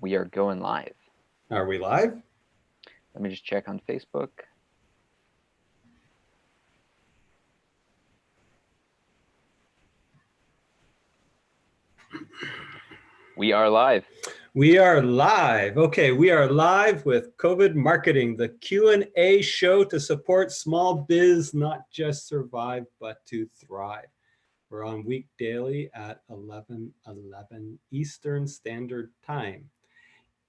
We are going live. Are we live? Let me just check on Facebook. We are live. We are live. Okay, we are live with COVID Marketing, the Q&A show to support small biz, not just survive, but to thrive. We're on week daily at 11:11 Eastern Standard Time.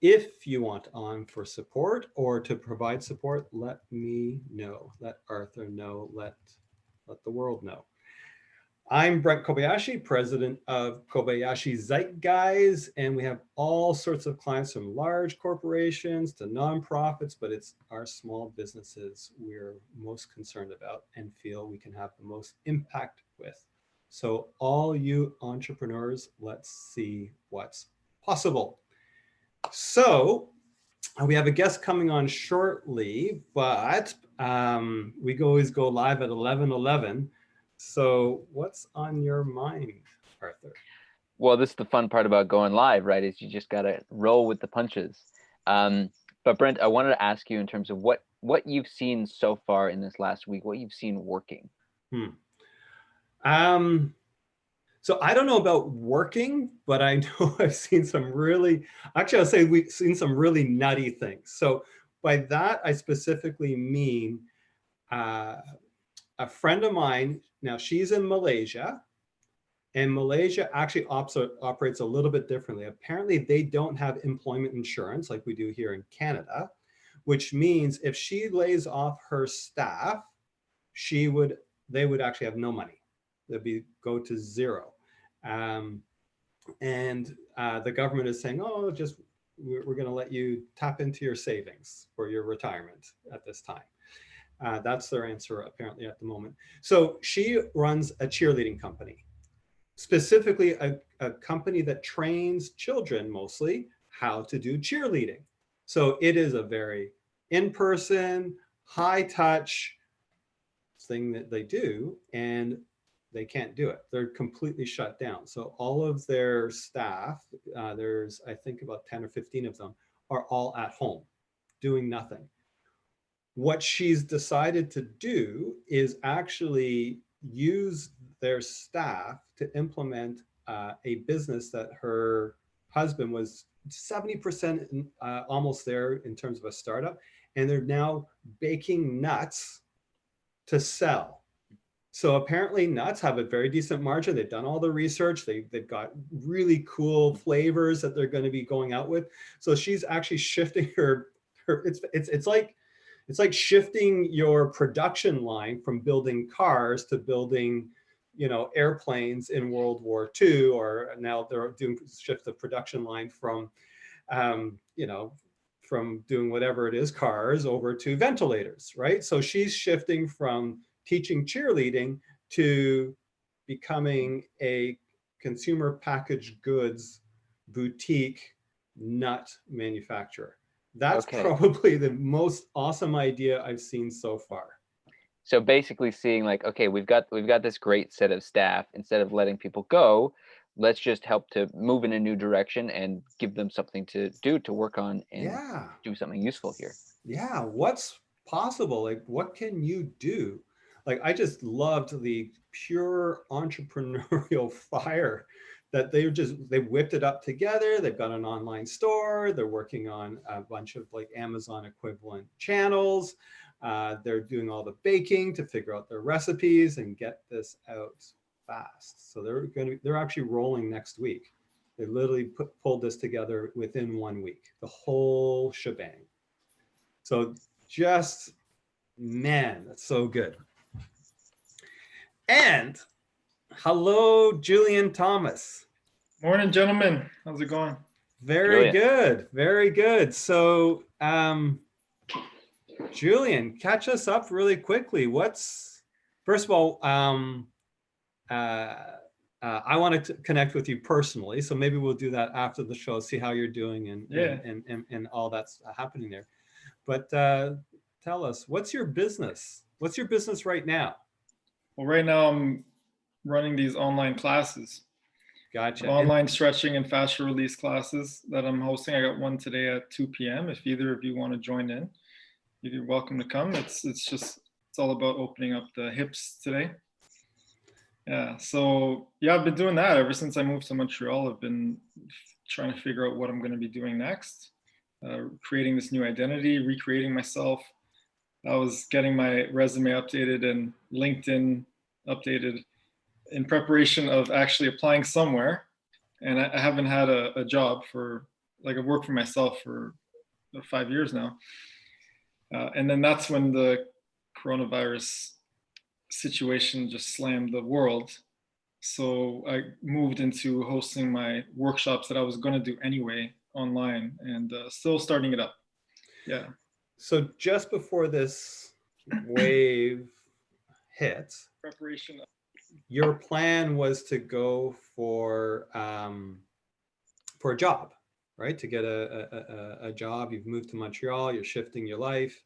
If you want on for support or to provide support, let me know. Let Arthur know. Let the world know. I'm Brent Kobayashi, president of Kobayashi Zeitgeist, and we have all sorts of clients from large corporations to nonprofits, but it's our small businesses we're most concerned about and feel we can have the most impact with. So all you entrepreneurs, let's see what's possible. So we have a guest coming on shortly, but we always go live at 11:11. So what's on your mind, Arthur? Well, this is the fun part about going live, right? Is you just got to roll with the punches. But Brent, I wanted to ask you in terms of what you've seen so far in this last week, what you've seen working. So I don't know about working, but I know I've seen some really, actually I'll say we've seen some really nutty things. So by that, I specifically mean a friend of mine, now she's in Malaysia, and Malaysia actually operates a little bit differently. Apparently they don't have employment insurance like we do here in Canada, which means if she lays off her staff, they would actually have no money. They'd go to zero. And the government is saying, oh, we're going to let you tap into your savings for your retirement at this time. That's their answer apparently at the moment. So she runs a cheerleading company, specifically a company that trains children mostly how to do cheerleading. So it is a very in-person, high-touch thing that they do, and they can't do it. They're completely shut down. So all of their staff, there's I think about 10 or 15 of them, are all at home doing nothing. What she's decided to do is actually use their staff to implement a business that her husband was 70% almost there in terms of a startup, and they're now baking nuts to sell. So apparently nuts have a very decent margin. They've done all the research. They've got really cool flavors that they're going to be going out with. So she's actually shifting her it's like shifting your production line from building cars to building, airplanes in World War II, or now they're doing shift the production line from, from doing whatever it is, cars, over to ventilators, right? So she's shifting from teaching cheerleading to becoming a consumer packaged goods boutique nut manufacturer. That's probably the most awesome idea I've seen so far. So basically seeing like, okay, we've got this great set of staff. Instead of letting people go, let's just help to move in a new direction and give them something to do, to work on, and do something useful here. Yeah, what's possible? Like, what can you do? Like, I just loved the pure entrepreneurial fire that they whipped it up together. They've got an online store. They're working on a bunch of like Amazon equivalent channels. They're doing all the baking to figure out their recipes and get this out fast. So they're actually rolling next week. They literally pulled this together within 1 week, the whole shebang. So just, man, that's so good. And hello, Julian Thomas. Morning, gentlemen. How's it going? Very good. Very good. So, Julian, catch us up really quickly. First of all, I want to connect with you personally. So maybe we'll do that after the show, see how you're doing and all that's happening there. But tell us, what's your business? What's your business right now? Well, right now I'm running these online classes. Gotcha. Online stretching and fascia release classes that I'm hosting. I got one today at 2 p.m. If either of you want to join in, you're welcome to come. It's all about opening up the hips today. Yeah. So yeah, I've been doing that ever since I moved to Montreal. I've been trying to figure out what I'm going to be doing next, creating this new identity, recreating myself. I was getting my resume updated and LinkedIn updated in preparation of actually applying somewhere. And I haven't had a job for, like, I've worked for myself for 5 years now. And then that's when the coronavirus situation just slammed the world. So I moved into hosting my workshops that I was going to do anyway online, and still starting it up. Yeah. So just before this wave hit, Preparation. Your plan was to go for a job, right? To get a job. You've moved to Montreal. You're shifting your life,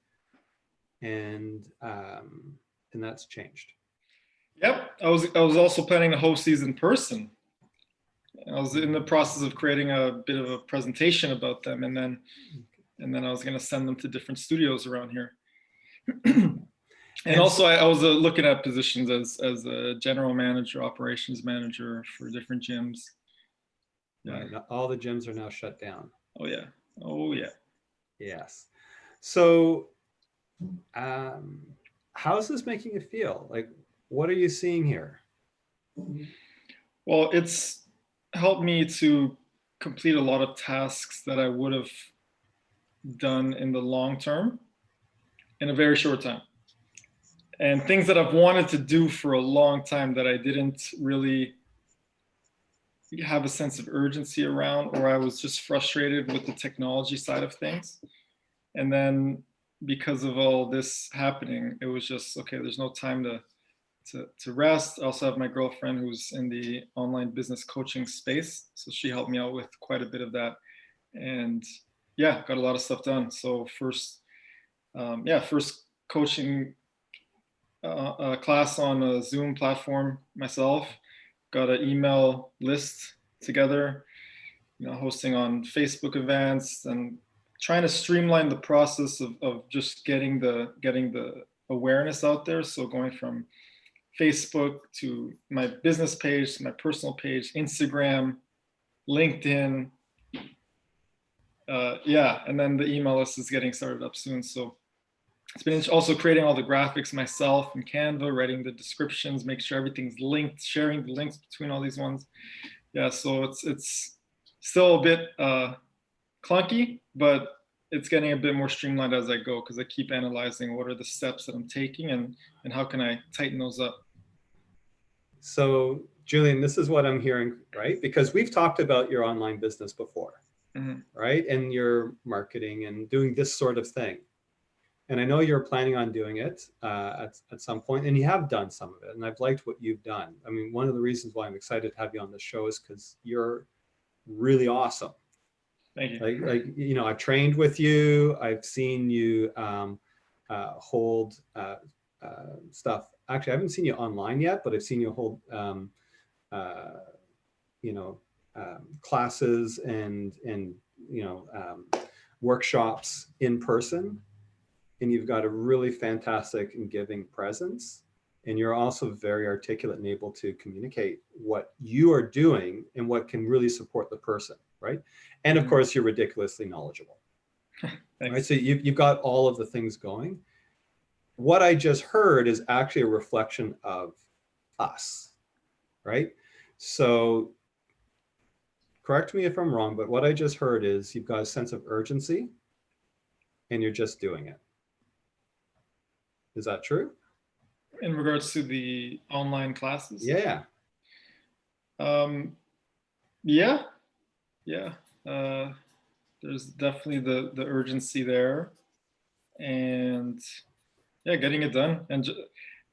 and that's changed. Yep, I was also planning to host these in person. I was in the process of creating a bit of a presentation about them, and then I was going to send them to different studios around here. And also, I was looking at positions as a general manager, operations manager for different gyms. Yeah. Right. All the gyms are now shut down. Oh yeah. Oh yeah. Yes. So, how's this making you feel? Like, what are you seeing here? Well, it's helped me to complete a lot of tasks that I would have done in the long term in a very short time. And things that I've wanted to do for a long time that I didn't really have a sense of urgency around, or I was just frustrated with the technology side of things. And then because of all this happening, it was just, okay, there's no time to rest. I also have my girlfriend who's in the online business coaching space. So she helped me out with quite a bit of that. And yeah, got a lot of stuff done. So first coaching a class on a Zoom platform myself, got an email list together, hosting on Facebook events, and trying to streamline the process of just getting the awareness out there. So going from Facebook to my business page, to my personal page, Instagram, LinkedIn, and then the email list is getting started up soon. So it's been also creating all the graphics myself in Canva, writing the descriptions, make sure everything's linked, sharing the links between all these ones. Yeah, so it's still a bit clunky, but it's getting a bit more streamlined as I go, because I keep analyzing what are the steps that I'm taking and how can I tighten those up. So Julian, this is what I'm hearing, right? Because we've talked about your online business before, right? And your marketing and doing this sort of thing. And I know you're planning on doing it at some point, and you have done some of it, and I've liked what you've done. I mean, one of the reasons why I'm excited to have you on the show is because you're really awesome. Thank you. Like I've trained with you. I've seen you hold stuff. Actually, I haven't seen you online yet, but I've seen you hold classes and workshops in person. And you've got a really fantastic and giving presence. And you're also very articulate and able to communicate what you are doing and what can really support the person, right? And of course, you're ridiculously knowledgeable. Right? So you've got all of the things going. What I just heard is actually a reflection of us, right? So correct me if I'm wrong, but what I just heard is you've got a sense of urgency and you're just doing it. Is that true? In regards to the online classes? Yeah. There's definitely the urgency there, and getting it done. And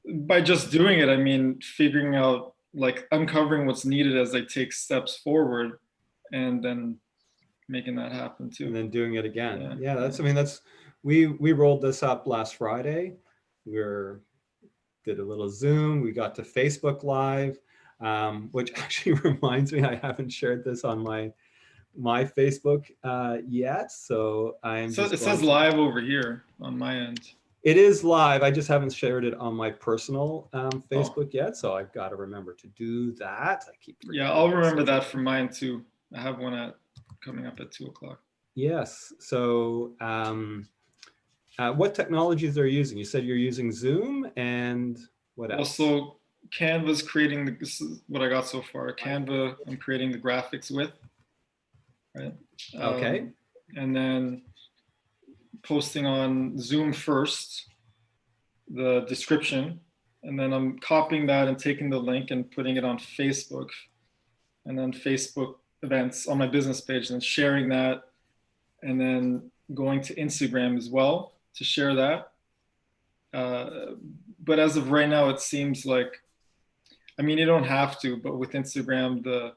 by just doing it, I mean figuring out, like, uncovering what's needed as I take steps forward, and then making that happen too. And then doing it again. We rolled this up last Friday. We did a little Zoom. We got to Facebook Live. which actually reminds me, I haven't shared this on my Facebook yet. So I'm So just it says going to, live over here on my end. it is live. I just haven't shared it on my personal Oh, Facebook yet. So I've got to remember to do that. I keep forgetting. yeah, I'll this. remember that for mine too. I have one coming up at 2 o'clock. Yes. So what technologies are you using? You said you're using Zoom and what else? Also, Canva's creating this is what I got so far. Canva, I'm creating the graphics with, right? Okay. And then posting on Zoom first, the description, and then I'm copying that and taking the link and putting it on Facebook, and then Facebook events on my business page, and then sharing that, and then going to Instagram as well to share that. But as of right now, it seems like, I mean, you don't have to, but with Instagram, the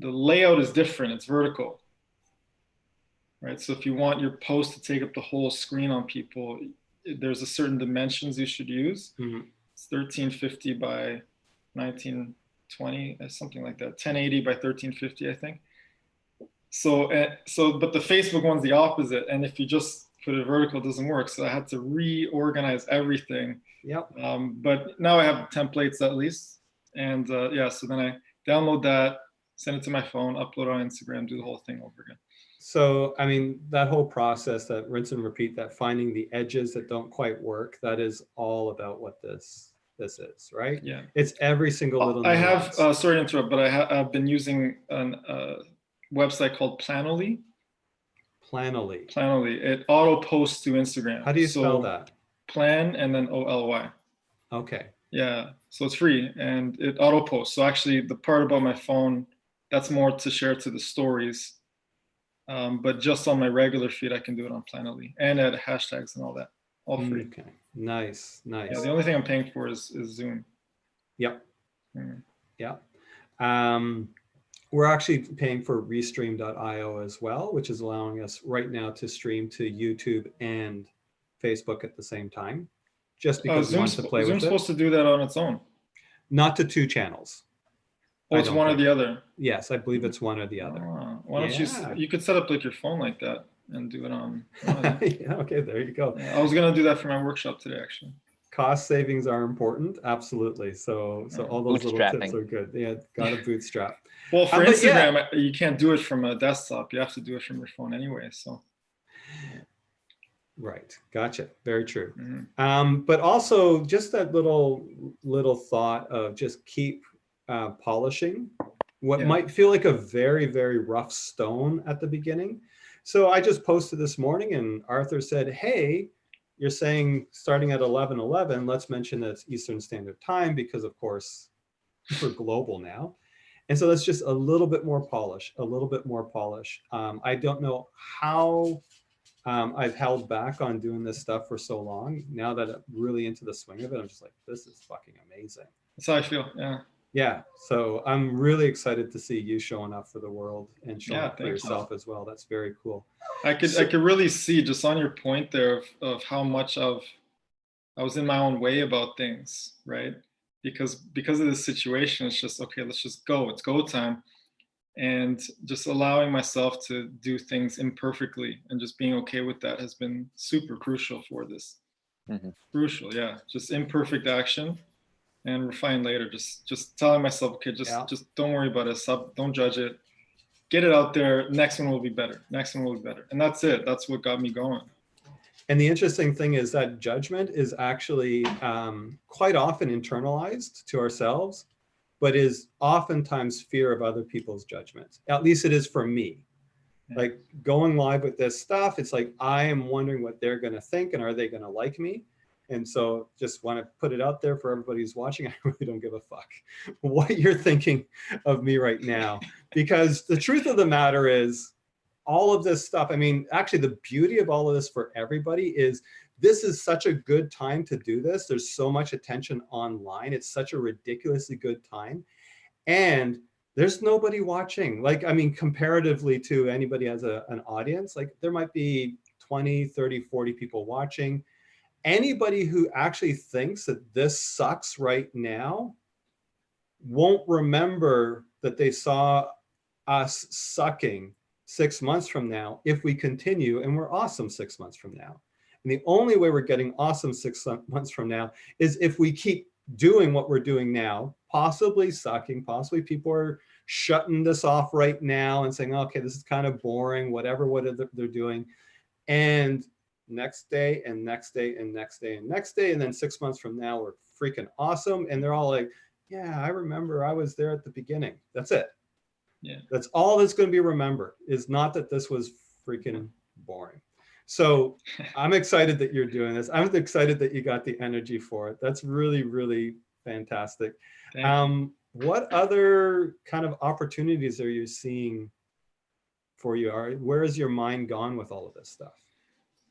layout is different. It's vertical, right? So if you want your post to take up the whole screen on people, there's a certain dimensions you should use. Mm-hmm. It's 1350 by 1920, something like that. 1080 by 1350, I think. So but the Facebook one's the opposite. And if you just put it vertical, it doesn't work. So I had to reorganize everything. Yep. But now I have templates at least. And yeah, so then I download that, send it to my phone, upload it on Instagram, do the whole thing over again. So, I mean, that whole process, that rinse and repeat, that finding the edges that don't quite work, that is all about what this is, right? Yeah. It's every single little I have, nuance. sorry to interrupt, but I've been using a website called Planoly. Planoly. Planoly. It auto posts to Instagram. How do you spell that? Plan and then OLY. Okay. Yeah. So it's free and it auto posts. So actually the part about my phone, that's more to share to the stories. But just on my regular feed, I can do it on Planoly and add hashtags and all that. All free. Okay. Nice. Nice. Yeah, the only thing I'm paying for is Zoom. Yep. Yep. We're actually paying for restream.io as well, which is allowing us right now to stream to YouTube and Facebook at the same time, just because we want to play with it. Zoom's supposed to do that on its own. Not to two channels. Oh, it's one or the other. Yes, I believe it's one or the other. Why don't you could set up like your phone like that and do it on. Yeah, okay, there you go. Yeah, I was gonna do that for my workshop today, actually. Cost savings are important, absolutely. So all those little tips are good. Yeah, got to bootstrap. Well, for Instagram, you can't do it from a desktop. You have to do it from your phone anyway. So. Right, gotcha. Very true. Mm-hmm. But also just that little thought of just keep polishing what might feel like a very, very rough stone at the beginning. So I just posted this morning and Arthur said, hey, you're saying starting at 11:11, let's mention that it's Eastern Standard Time because of course we're global now. And so that's just a little bit more polish, a little bit more polish. I don't know how I've held back on doing this stuff for so long. Now that I'm really into the swing of it, I'm just like, this is fucking amazing. That's how I feel, yeah. Yeah, so I'm really excited to see you showing up for the world and showing up for yourself as well. That's very cool. I could really see just on your point there of how much I was in my own way about things, right? Because of this situation, it's just, okay, let's just go. It's go time. And just allowing myself to do things imperfectly and just being okay with that has been super crucial for this. Mm-hmm. Crucial, yeah. Just imperfect action and refine later. Just telling myself, okay, just don't worry about it. Don't judge it. Get it out there. Next one will be better. Next one will be better. And that's it. That's what got me going. And the interesting thing is that judgment is actually quite often internalized to ourselves, but is oftentimes fear of other people's judgment. At least it is for me. Like going live with this stuff, it's like, I am wondering what they're gonna think and are they gonna like me? And so just wanna put it out there for everybody who's watching. I really don't give a fuck what you're thinking of me right now. Because the truth of the matter is, all of this stuff, I mean, actually the beauty of all of this for everybody is this is such a good time to do this. There's so much attention online. It's such a ridiculously good time. And there's nobody watching. Like, I mean, comparatively to anybody has an audience, like there might be 20, 30, 40 people watching. Anybody who actually thinks that this sucks right now, won't remember that they saw us sucking 6 months from now if we continue and we're awesome 6 months from now. And the only way we're getting awesome 6 months from now is if we keep doing what we're doing now, possibly sucking, possibly people are shutting this off right now and saying, okay, this is kind of boring, whatever they're doing. And next day and next day and next day and next day. And then 6 months from now, we're freaking awesome. And they're all like, yeah, I remember I was there at the beginning. That's it. Yeah. That's all that's going to be remembered, is not that this was freaking boring. So I'm excited that you're doing this. I'm excited that you got the energy for it. That's really, really fantastic. What other kind of opportunities are you seeing for you? Where is your mind gone with all of this stuff?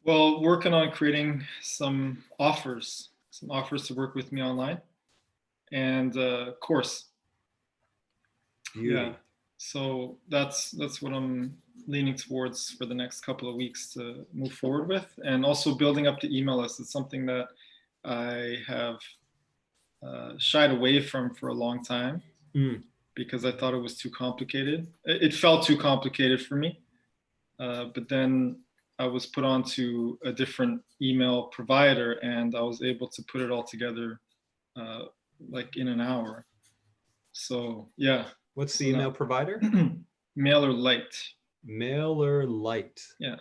Well, working on creating some offers to work with me online, and course. Beauty. Yeah. So that's what I'm leaning towards for the next couple of weeks to move forward with, and also building up the email list. It's something that I have shied away from for a long time because I thought it was too complicated. It felt too complicated for me. But then I was put onto a different email provider, and I was able to put it all together like in an hour. So yeah. What's the email provider? MailerLite. MailerLite. Yeah.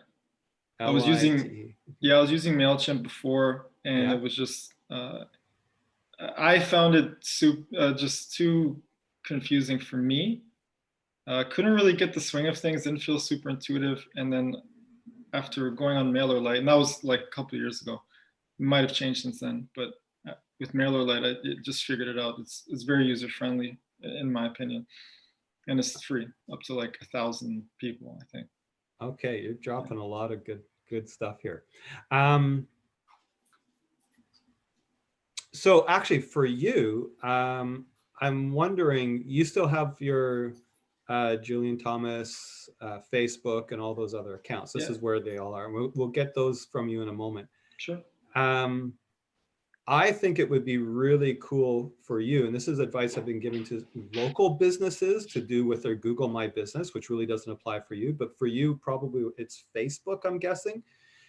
L-I-T-E. I was using MailChimp before, and it was just I found it just too confusing for me. Couldn't really get the swing of things, didn't feel super intuitive. And then after going on MailerLite, and that was like a couple of years ago, it might have changed since then, but with MailerLite, I just figured it out. It's very user friendly, in my opinion, and it's free up to like 1,000 people, I think. Okay, you're dropping a lot of good stuff here. So actually, for you, I'm wondering, you still have your Julian Thomas, Facebook, and all those other accounts. This is where they all are. We'll get those from you in a moment. Sure. I think it would be really cool for you, and this is advice I've been giving to local businesses to do with their Google My Business, which really doesn't apply for you, but for you, probably it's Facebook, I'm guessing.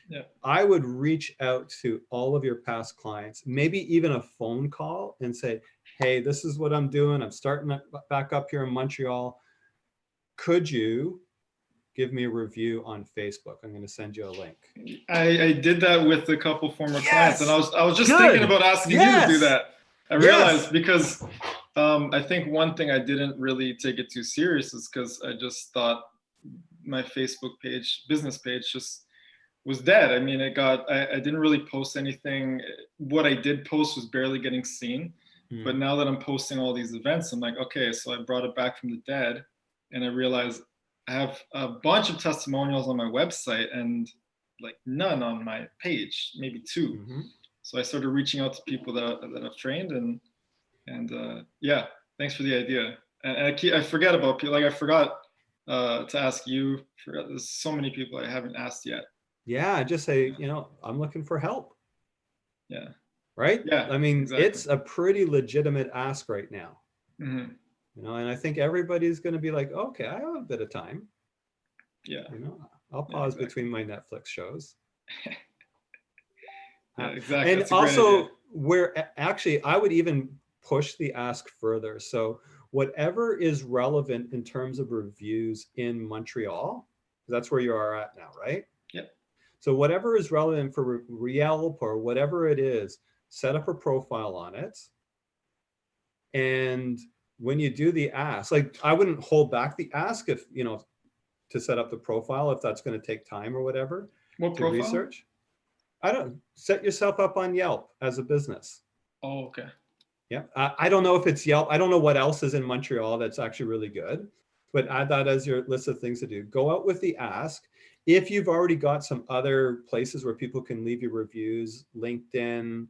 Yeah. I would reach out to all of your past clients, maybe even a phone call, and say, hey, this is what I'm doing. I'm starting back up here in Montreal. Could you give me a review on Facebook? I'm going to send you a link. I did that with a couple former clients, and I was just thinking about asking you to do that. I realized because I think one thing I didn't really take it too serious is because I just thought my Facebook page, business page, just was dead. I mean, I didn't really post anything. What I did post was barely getting seen. But now that I'm posting all these events, I'm like, okay, so I brought it back from the dead, and I realized I have a bunch of testimonials on my website and like none on my page, maybe 2. So I started reaching out to people that I've trained, and yeah, thanks for the idea. And I forget about people. Like I forgot to ask you. There's so many people I haven't asked yet. Yeah, just say, I'm looking for help. Yeah. Right? Yeah. I mean, exactly. It's a pretty legitimate ask right now. And I think everybody's going to be like, okay, I have a bit of time. Yeah. I'll pause between my Netflix shows. Yeah, exactly. And also, where actually I would even push the ask further. So whatever is relevant in terms of reviews in Montreal, that's where you are at now, right? Yep. So whatever is relevant for Yelp or whatever it is, set up a profile on it. And when you do the ask, like I wouldn't hold back the ask if, to set up the profile, if that's going to take time or whatever. What to profile? Research. I don't set yourself up on Yelp as a business. Oh, okay. Yeah. I don't know if it's Yelp. I don't know what else is in Montreal that's actually really good, but add that as your list of things to do. Go out with the ask. If you've already got some other places where people can leave you reviews, LinkedIn,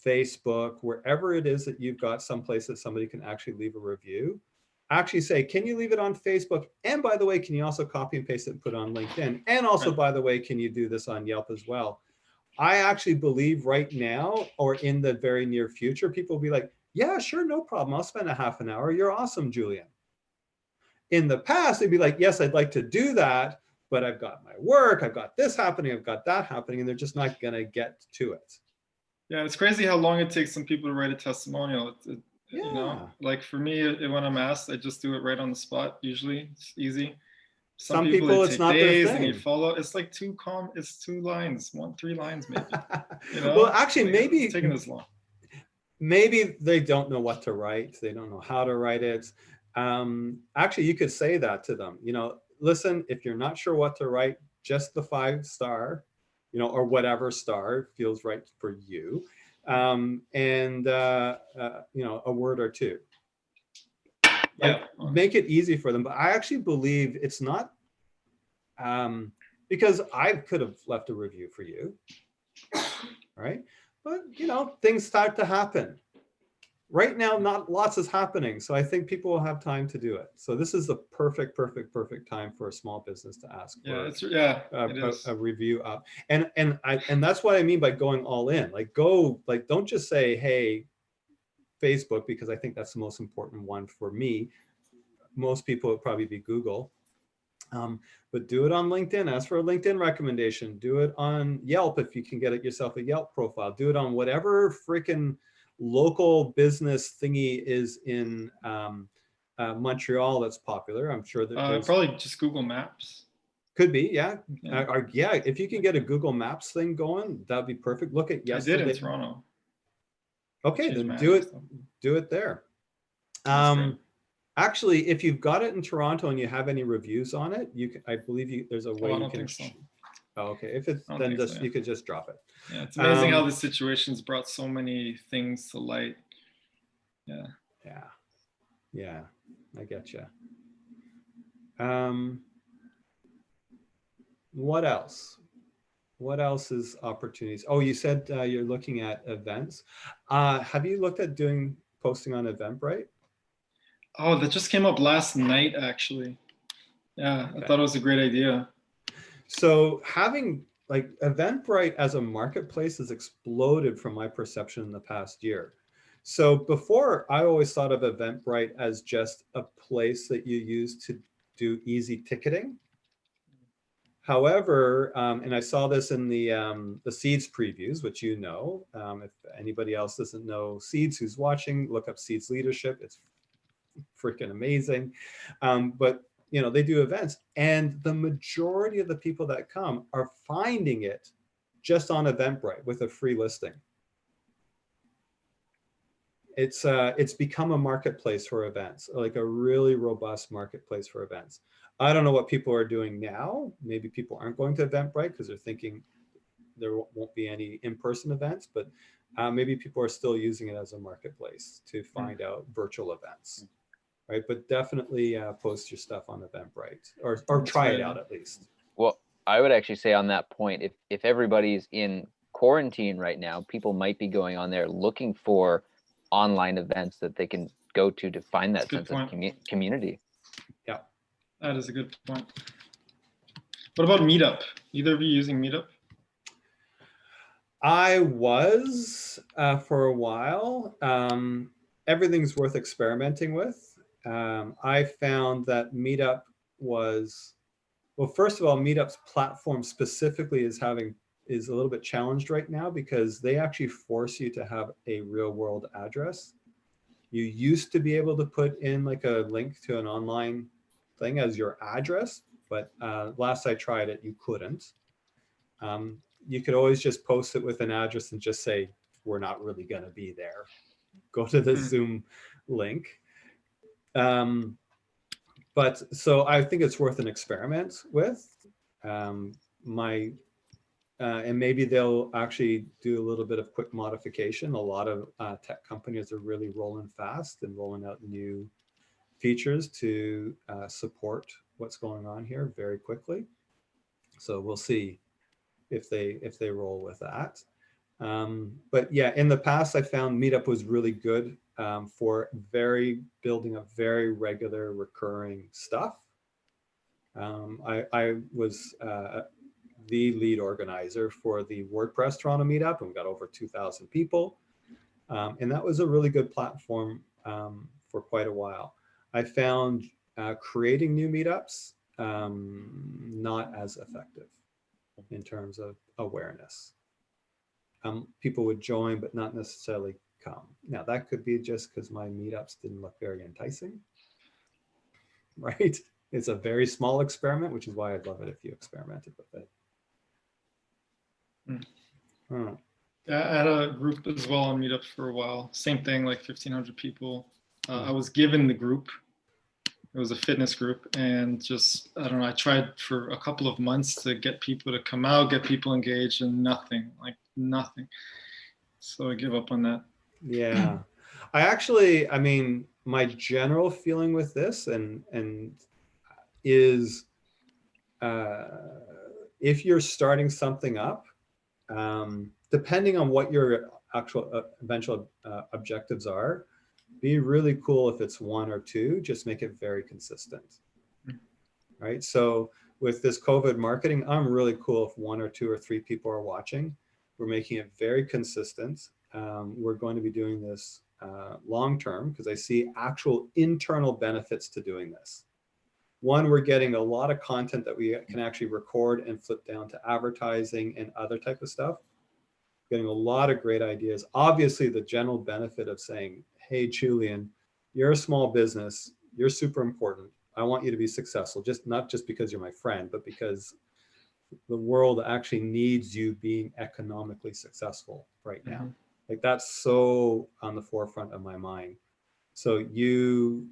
Facebook, wherever it is that you've got some place that somebody can actually leave a review, actually say, can you leave it on Facebook? And by the way, can you also copy and paste it and put it on LinkedIn? And also, by the way, can you do this on Yelp as well? I actually believe right now, or in the very near future, people will be like, Yeah, sure, no problem. I'll spend a half an hour. You're awesome, Julian. In the past, they'd be like, yes, I'd like to do that, but I've got my work, I've got this happening, I've got that happening, and they're just not going to get to it. Yeah, it's crazy how long it takes some people to write a testimonial. Yeah. You know, like for me, when I'm asked, I just do it right on the spot. Usually, it's easy. Some people it it's take not their days, thing. and you follow. It's like it's 2 lines, 3 lines maybe. You know? Well, actually, like, maybe it's taking this long. Maybe they don't know what to write. They don't know how to write it. Actually, you could say that to them. You know, listen, if you're not sure what to write, just the 5-star, you know, or whatever star feels right for you, and you know, a word or two. Like, Yeah. make it easy for them. But I actually believe it's not, because I could have left a review for you, right? But you know, things start to happen. Right now, not lots is happening, so I think people will have time to do it. So this is the perfect time for a small business to ask for a review up. And that's what I mean by going all in. Like, don't just say, hey, Facebook, because I think that's the most important one for me. Most people would probably be Google. But do it on LinkedIn. Ask for a LinkedIn recommendation. Do it on Yelp if you can get it yourself a Yelp profile. Do it on whatever freaking local business thingy is in Montreal that's popular. I'm sure that there's probably just Google Maps. Could be, yeah. Yeah, if you can get a Google Maps thing going, that'd be perfect. Look at yesterday. I did in Toronto. Okay, then do it there. Actually, if you've got it in Toronto and you have any reviews on it, I believe there's a way you can. So. Oh, okay. If it's then just you could just drop it. Yeah, it's amazing how this situation's brought so many things to light. Yeah. Yeah. I get you. What else? What else is opportunities? Oh, you said you're looking at events. Have you looked at posting on Eventbrite? Oh, that just came up last night, actually. Yeah, okay. I thought it was a great idea. So having like Eventbrite as a marketplace has exploded from my perception in the past year. So before, I always thought of Eventbrite as just a place that you use to do easy ticketing. However, and I saw this in the Seeds previews, which you know, if anybody else doesn't know Seeds who's watching, look up Seeds Leadership. It's freaking amazing. But you know, they do events, and the majority of the people that come are finding it just on Eventbrite with a free listing. It's become a marketplace for events, like a really robust marketplace for events. I don't know what people are doing now. Maybe people aren't going to Eventbrite because they're thinking there won't be any in-person events, but maybe people are still using it as a marketplace to find out virtual events, right? But definitely post your stuff on Eventbrite or try it out at least. Well, I would actually say on that point, if everybody's in quarantine right now, people might be going on there looking for online events that they can go to find that sense of community. Yeah. That is a good point. What about Meetup? Either of you using Meetup? I was for a while. Everything's worth experimenting with. I found that Meetup was, well, first of all, Meetup's platform specifically is a little bit challenged right now because they actually force you to have a real world address. You used to be able to put in like a link to an online thing as your address, but last I tried it, you couldn't. You could always just post it with an address and just say, we're not really going to be there. Go to the Zoom link. But so I think it's worth an experiment with. And maybe they'll actually do a little bit of quick modification. A lot of tech companies are really rolling fast and rolling out new features to support what's going on here very quickly. So we'll see if they roll with that. But yeah, in the past, I found Meetup was really good for building a very regular recurring stuff. I was the lead organizer for the WordPress Toronto meetup, and we got over 2,000 people. And that was a really good platform for quite a while. I found creating new meetups not as effective in terms of awareness. People would join, but not necessarily come. Now, that could be just because my meetups didn't look very enticing, right? It's a very small experiment, which is why I'd love it if you experimented with it. I had a group as well on meetups for a while. Same thing, like 1,500 people. I was given the group. It was a fitness group, and just, I don't know, I tried for a couple of months to get people to come out, get people engaged, and nothing, like nothing. So I give up on that. Yeah. I mean, my general feeling with this and is if you're starting something up, depending on what your actual eventual objectives are, be really cool if it's one or two, just make it very consistent, right? So with this COVID marketing, I'm really cool if 1 or 2 or 3 people are watching. We're making it very consistent. We're going to be doing this long-term because I see actual internal benefits to doing this. One, we're getting a lot of content that we can actually record and flip down to advertising and other type of stuff. Getting a lot of great ideas. Obviously, the general benefit of saying, hey, Julian, you're a small business. You're super important. I want you to be successful, not just because you're my friend, but because the world actually needs you being economically successful right now. Like that's so on the forefront of my mind. So you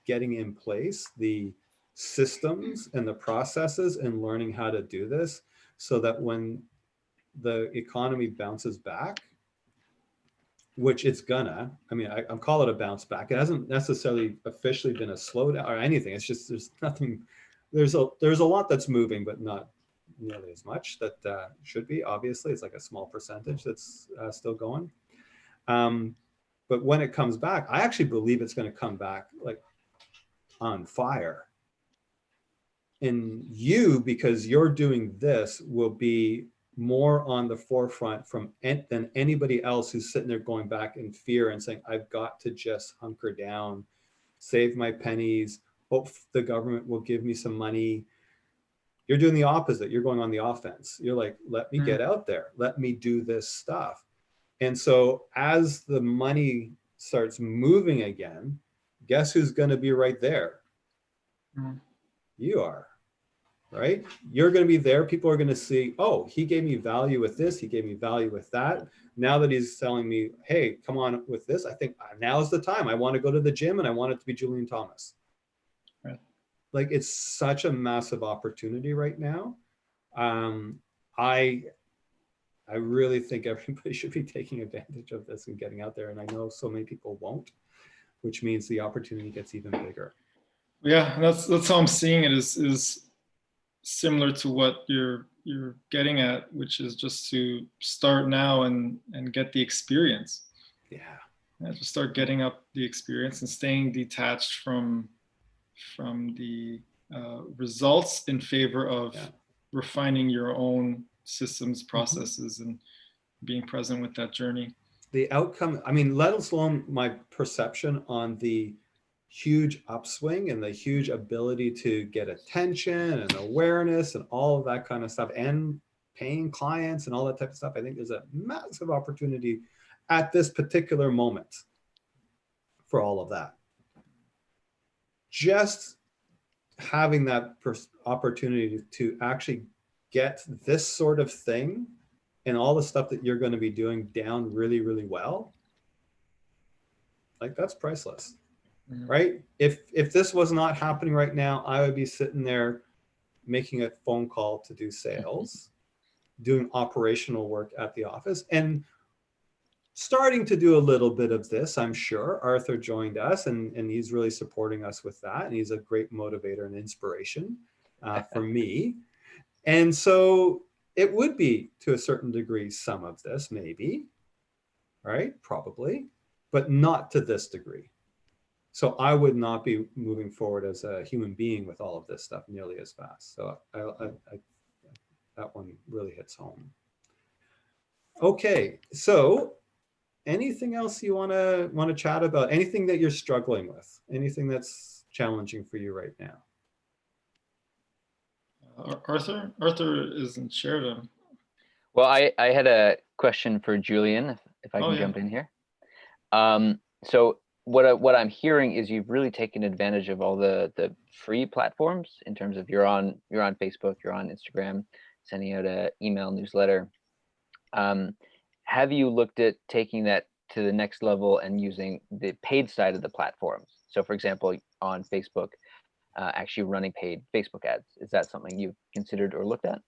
getting in place the systems and the processes and learning how to do this so that when the economy bounces back, which it's gonna, I mean, I'm calling it a bounce back. It hasn't necessarily officially been a slowdown or anything. It's just, there's nothing, there's a lot that's moving, but not nearly as much that should be. Obviously, it's like a small percentage that's still going. But when it comes back, I actually believe it's going to come back like on fire. And you, because you're doing this, will be more on the forefront than anybody else who's sitting there going back in fear and saying, I've got to just hunker down, save my pennies, hope the government will give me some money. You're doing the opposite. You're going on the offense. You're like, let me get out there. Let me do this stuff. And so as the money starts moving again, guess who's going to be right there? You are, right? You're going to be there. People are going to see, oh, he gave me value with this. He gave me value with that. Now that he's telling me, hey, come on with this, I think now's the time. I want to go to the gym and I want it to be Julian Thomas. Right. Like it's such a massive opportunity right now. I really think everybody should be taking advantage of this and getting out there. And I know so many people won't, which means the opportunity gets even bigger. Yeah, and that's how I'm seeing it is similar to what you're getting at, which is just to start now and get the experience. Yeah. Just start getting up the experience and staying detached from the results in favor of refining your own systems, processes, and being present with that journey. The outcome, I mean, let alone my perception on the huge upswing and the huge ability to get attention and awareness and all of that kind of stuff and paying clients and all that type of stuff. I think there's a massive opportunity at this particular moment for all of that. Just having that opportunity to actually get this sort of thing and all the stuff that you're going to be doing down really, really well, like that's priceless. Right? If this was not happening right now, I would be sitting there making a phone call to do sales, doing operational work at the office, and starting to do a little bit of this, I'm sure. Arthur joined us and he's really supporting us with that. And he's a great motivator and inspiration for me. And so it would be to a certain degree, some of this maybe, right? Probably, but not to this degree. So I would not be moving forward as a human being with all of this stuff nearly as fast. So that one really hits home. Okay, so anything else you want to chat about? Anything that you're struggling with? Anything that's challenging for you right now? Arthur isn't shared him. Well, I had a question for Julian, if I can yeah. jump in here. So what I'm hearing is you've really taken advantage of all the free platforms in terms of you're on Facebook, you're on Instagram, sending out a email newsletter. Have you looked at taking that to the next level and using the paid side of the platforms? So, for example, on Facebook, actually running paid Facebook ads. Is that something you've considered or looked at?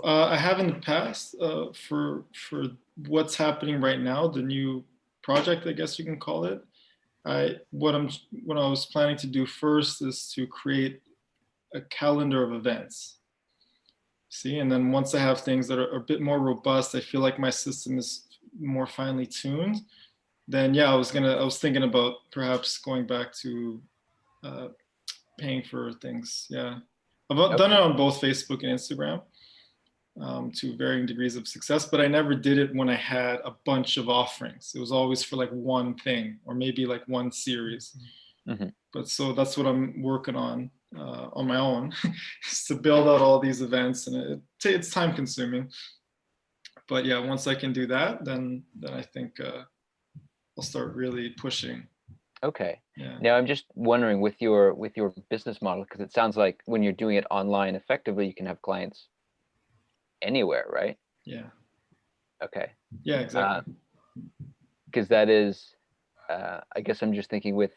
I have in the past for what's happening right now, the new project, I guess you can call it. What I was planning to do first is to create a calendar of events. See, and then once I have things that are a bit more robust, I feel like my system is more finely tuned. Then yeah, I was thinking about perhaps going back to paying for things. Yeah, I've done it on both Facebook and Instagram. To varying degrees of success, but I never did it when I had a bunch of offerings. It was always for like one thing or maybe like one series. Mm-hmm. But so that's what I'm working on my own, is to build out all these events, and it's time consuming. But yeah, once I can do that, then I think I'll start really pushing. Okay. Yeah. Now I'm just wondering with your business model, because it sounds like when you're doing it online effectively, you can have clients anywhere, right? Yeah. Okay. Yeah, exactly. Because that is, I guess I'm just thinking with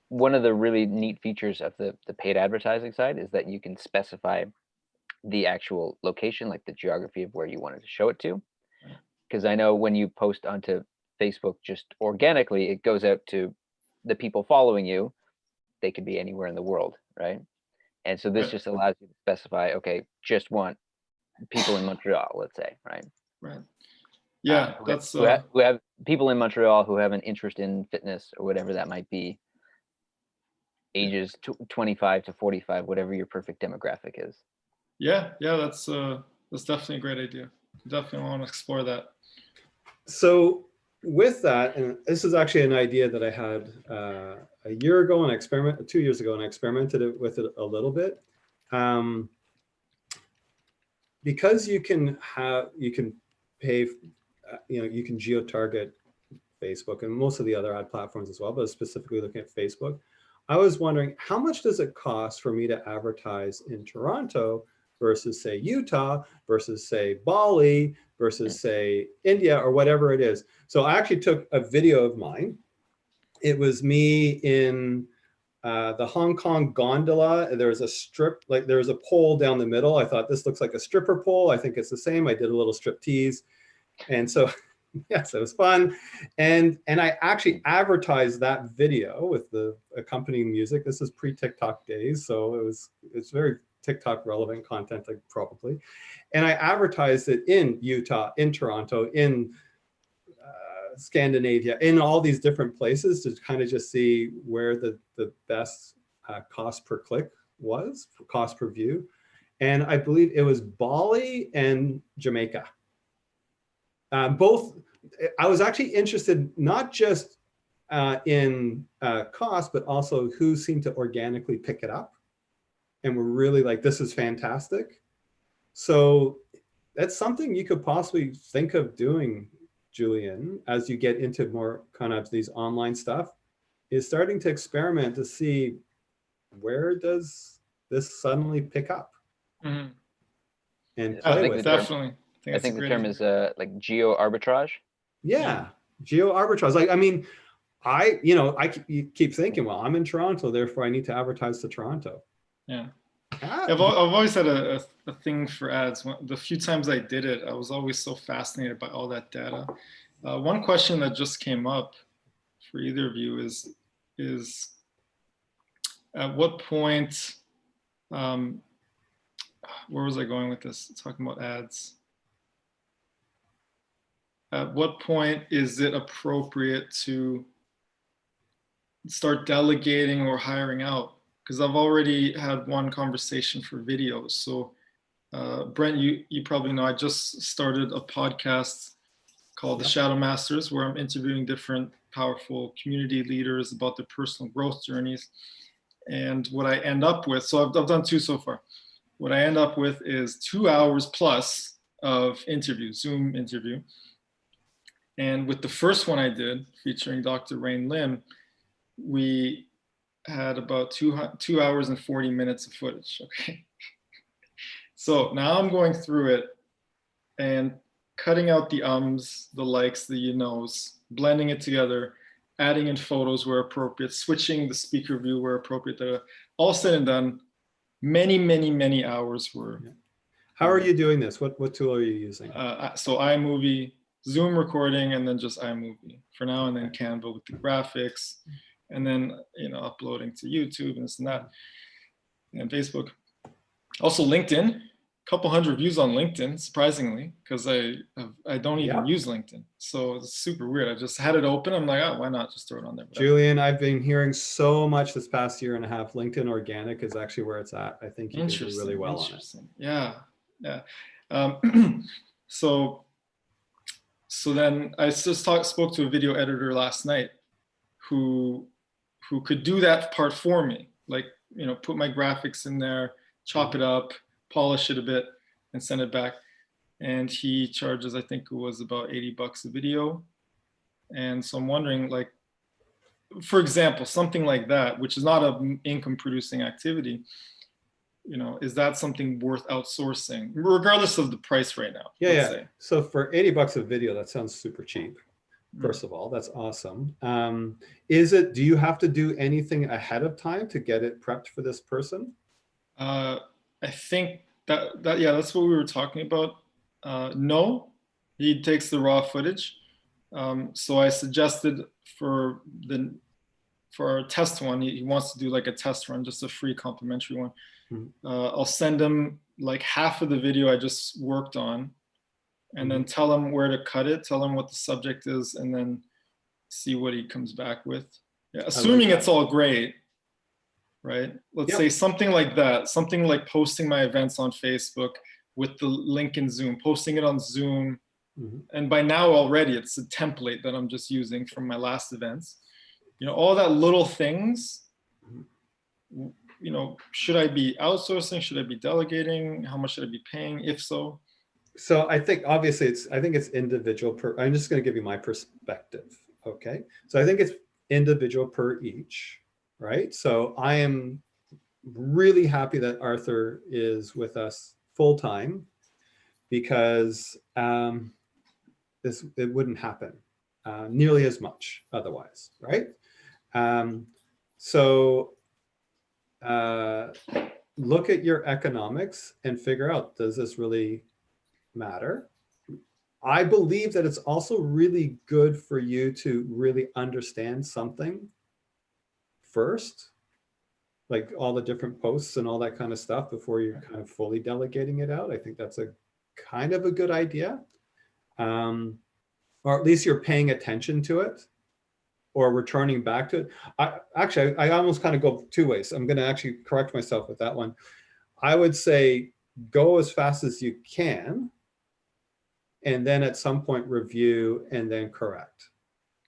one of the really neat features of the paid advertising side is that you can specify the actual location, like the geography of where you wanted to show it to. Because I know when you post onto Facebook just organically, it goes out to the people following you. They could be anywhere in the world, right? And so this just allows you to specify, okay, just want people in Montreal, let's say, right? Right. Yeah, that's who have people in Montreal who have an interest in fitness or whatever that might be, ages 25 to 45, whatever your perfect demographic is. Yeah, that's definitely a great idea. Definitely want to explore that. So with that, and this is actually an idea that I had a year ago, and 2 years ago, and I experimented with it a little bit. Because you can pay, you can geo-target Facebook and most of the other ad platforms as well, but specifically looking at Facebook, I was wondering how much does it cost for me to advertise in Toronto versus say Utah versus say Bali versus say India or whatever it is. So I actually took a video of mine. It was me in the Hong Kong gondola. There was a strip, like there was a pole down the middle. I thought this looks like a stripper pole. I think it's the same. I did a little strip tease. And so, yes, it was fun. And I actually advertised that video with the accompanying music. This is pre-TikTok days. So it's very TikTok relevant content, like probably. And I advertised it in Utah, in Toronto, in Scandinavia, in all these different places to kind of just see where the best cost per click was, cost per view. And I believe it was Bali and Jamaica. Both, I was actually interested not just in cost, but also who seemed to organically pick it up. And we're really like, this is fantastic. So that's something you could possibly think of doing, Julian, as you get into more kind of these online stuff, is starting to experiment to see where does this suddenly pick up and play with it. Definitely. I think the term is like geo arbitrage. Yeah, geo arbitrage. Like, I mean, I keep thinking, well, I'm in Toronto, therefore I need to advertise to Toronto. Yeah. I've always had a thing for ads. The few times I did it, I was always so fascinated by all that data. One question that just came up for either of you is at what point, where was I going with this? Talking about ads. At what point is it appropriate to start delegating or hiring out? Because I've already had one conversation for videos. So Brent, you probably know I just started a podcast called The Shadow Masters, where I'm interviewing different powerful community leaders about their personal growth journeys. And what I end up with, so I've done 2 so far. What I end up with is 2 hours plus of interview, Zoom interview. And with the first one I did, featuring Dr. Rain Lim, we had about 2 hours and 40 minutes of footage, okay? So now I'm going through it and cutting out the ums, the likes, the you knows, blending it together, adding in photos where appropriate, switching the speaker view where appropriate. All said and done, many hours were. How are you doing this? What tool are you using? So iMovie, Zoom recording, and then just iMovie for now, and then Canva with the graphics, and then uploading to YouTube and this and that, and Facebook. Also LinkedIn. Couple hundred views on LinkedIn, surprisingly, because I don't even use LinkedIn. So it's super weird. I just had it open. I'm like, oh, why not just throw it on there? Whatever. Julian, I've been hearing so much this past year and a half. LinkedIn organic is actually where it's at. I think you can do really well on it. Yeah. So then I just spoke to a video editor last night who could do that part for me. Like, put my graphics in there, chop it up, polish it a bit, and send it back. And he charges, I think it was about $80 a video. And so I'm wondering, like, for example, something like that, which is not an income producing activity, is that something worth outsourcing, regardless of the price right now? Yeah. So for $80 a video, that sounds super cheap. First of all, that's awesome. Do you have to do anything ahead of time to get it prepped for this person? I think that's what we were talking about. No, he takes the raw footage. So I suggested for our test one, he wants to do like a test run, just a free complimentary one. I'll send him like half of the video I just worked on, and then tell him where to cut it, tell him what the subject is, and then see what he comes back with. Yeah, assuming it's all great. Right? Let's say something like that, something like posting my events on Facebook with the link in Zoom, posting it on Zoom. And by now already, it's a template that I'm just using from my last events. All that little things, should I be outsourcing? Should I be delegating? How much should I be paying? If so? So I think obviously it's individual I'm just going to give you my perspective. Okay. So I think it's individual per each. Right. So I am really happy that Arthur is with us full time, because it wouldn't happen nearly as much otherwise. Right. So look at your economics and figure out, does this really matter? I believe that it's also really good for you to really understand something first, like all the different posts and all that kind of stuff, before you're kind of fully delegating it out. I think that's a kind of a good idea. Or at least you're paying attention to it or returning back to it. I almost kind of go 2 ways. I'm going to actually correct myself with that one. I would say go as fast as you can, and then at some point review and then correct.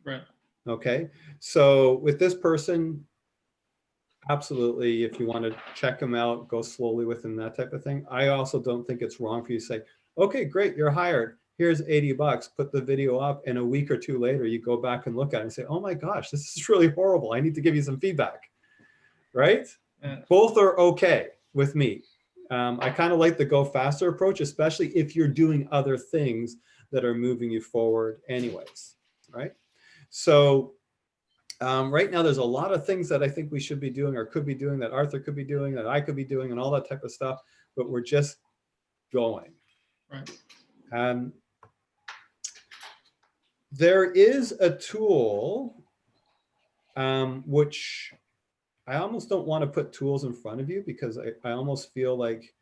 Right. Okay. So with this person, absolutely, if you want to check them out, go slowly with them, that type of thing. I also don't think it's wrong for you to say, okay, great, you're hired. Here's $80, put the video up, and a week or 2 later, you go back and look at it and say, oh my gosh, this is really horrible. I need to give you some feedback, right? Both are okay with me. I kind of like the go faster approach, especially if you're doing other things that are moving you forward anyways, right? So right now, there's a lot of things that I think we should be doing or could be doing, that Arthur could be doing, that I could be doing, and all that type of stuff, but we're just going. Right. There is a tool, which I almost don't want to put tools in front of you, because I almost feel like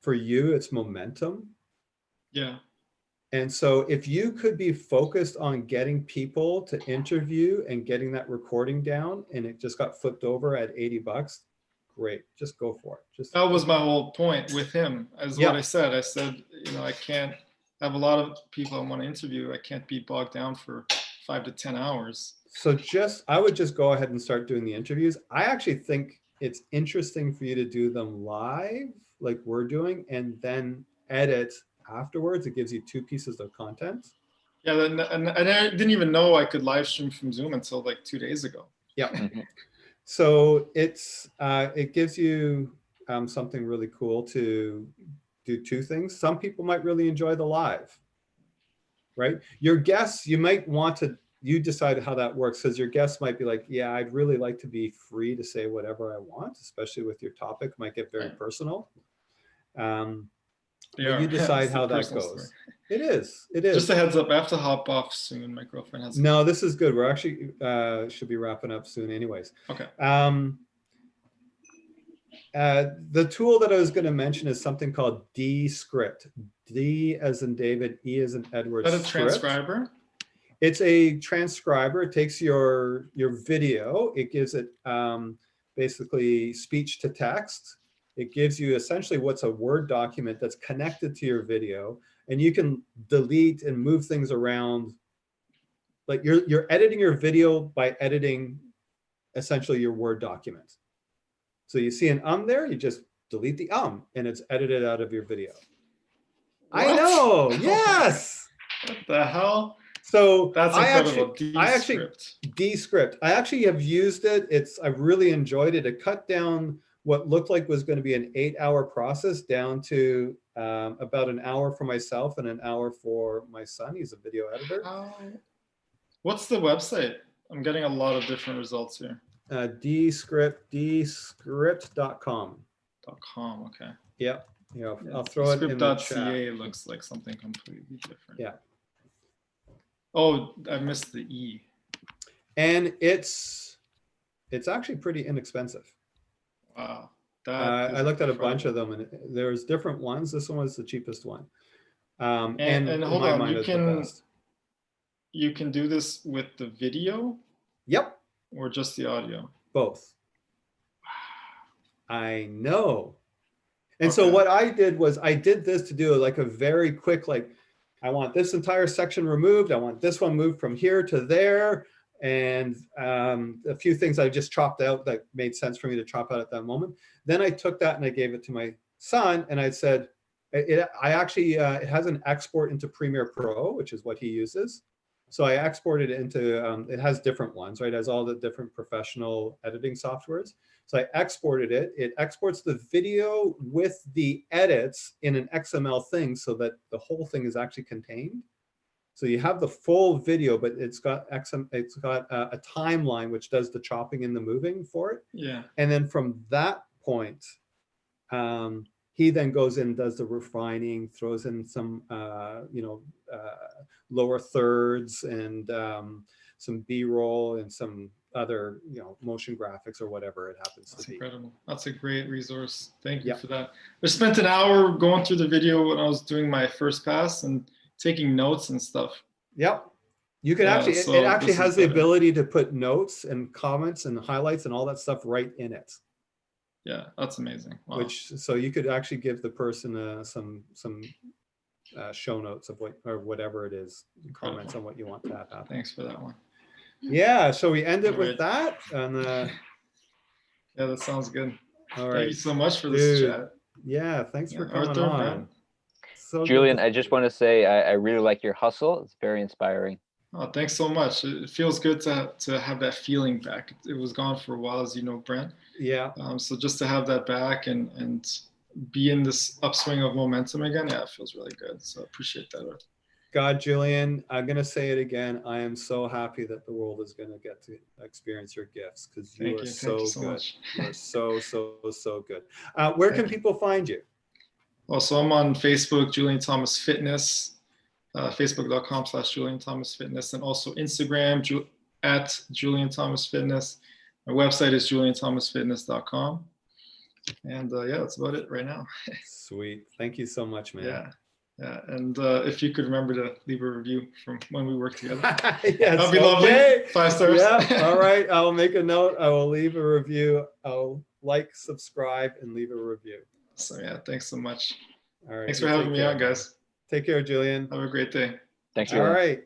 for you, it's momentum. Yeah. And so if you could be focused on getting people to interview and getting that recording down, and it just got flipped over at $80, great, just go for it. That was my whole point with him, as what I said. I said, I can't have a lot of people I want to interview. I can't be bogged down for 5 to 10 hours. So I would just go ahead and start doing the interviews. I actually think it's interesting for you to do them live, like we're doing, and then edit afterwards. It gives you 2 pieces of content. Yeah, and I didn't even know I could live stream from Zoom until like 2 days ago. Yeah. So it gives you something really cool to do 2 things. Some people might really enjoy the live, right? Your guests, you might want to, you decide how that works, because your guests might be like, yeah, I'd really like to be free to say whatever I want, especially with your topic, might get very personal. But you decide how that goes. Story. It is. Just a heads up, I have to hop off soon. My girlfriend has. No, this is good. We're actually should be wrapping up soon anyways. Okay. The tool that I was going to mention is something called Descript. D as in David, E as in Edward. Is that a transcriber? It's a transcriber. It takes your video. It gives it basically speech to text. It gives you essentially what's a Word document that's connected to your video, and you can delete and move things around. Like you're editing your video by editing essentially your Word document. So you see an there, you just delete the and it's edited out of your video. What? I know, yes. What the hell? So that's incredible. Descript. I actually have used it. I've really enjoyed it. It cut down what looked like was going to be an 8-hour process down to about an hour for myself and an hour for my son. He's a video editor. What's the website? I'm getting a lot of different results here. Descript.com. Okay. Yep. I'll throw it in the chat. Script.ca looks like something completely different. Yeah. Oh, I missed the E. And it's actually pretty inexpensive. Wow. I looked at a bunch of them, and there's different ones. This one was the cheapest one. And hold on, you can do this with the video? Yep. Or just the audio? Both. I know. And so what I did was I did this to do like a very quick, like, I want this entire section removed. I want this one moved from here to there. And a few things I just chopped out that made sense for me to chop out at that moment. Then I took that and I gave it to my son, and I said, it has an export into Premiere Pro, which is what he uses. So I exported it into, it has different ones, right? It has all the different professional editing softwares. So I exported it. It exports the video with the edits in an XML thing so that the whole thing is actually contained. So you have the full video, but it's got a timeline which does the chopping and the moving for it. Yeah. And then from that point, he then goes in and does the refining, throws in some, lower thirds and some B-roll and some other, motion graphics or whatever it happens to be. That's incredible. That's a great resource. Thank you for that. I spent an hour going through the video when I was doing my first pass and taking notes and stuff. Yep. You can it actually has the ability to put notes and comments and highlights and all that stuff right in it. Yeah, that's amazing. Wow. So you could actually give the person some show notes of whatever it is, comments on what you want to have happen. Thanks for that one. Yeah, so we end it with that. And yeah, that sounds good. All right. Thank you so much for this chat. Yeah, thanks for coming on. So Julian, I just want to say I really like your hustle. It's very inspiring. Oh, thanks so much. It feels good to have that feeling back. It was gone for a while, as you know, Brent. Yeah. So just to have that back and be in this upswing of momentum again, yeah, it feels really good. So I appreciate that. God, Julian, I'm going to say it again. I am so happy that the world is going to get to experience your gifts, because you are so good. You are so good. Where can people find you? Well, so I'm on Facebook, Julian Thomas Fitness, facebook.com/Julian Thomas Fitness, and also Instagram at Julian Thomas Fitness. My website is julianthomasfitness.com. And yeah, that's about it right now. Sweet. Thank you so much, man. Yeah. Yeah. And if you could remember to leave a review from when we worked together. Yes, that'd be lovely. 5 stars. Yeah. All right. I will make a note. I will leave a review. I'll subscribe, and leave a review. So yeah, thanks so much. All right. Thanks for having me on, guys. Take care, Julian. Have a great day. Thanks, All Julian. right.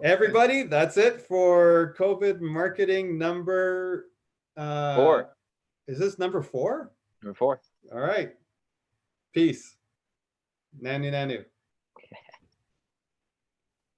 Everybody, that's it for COVID marketing number 4. Is this number 4? Number 4. All right. Peace. Nanu nanu.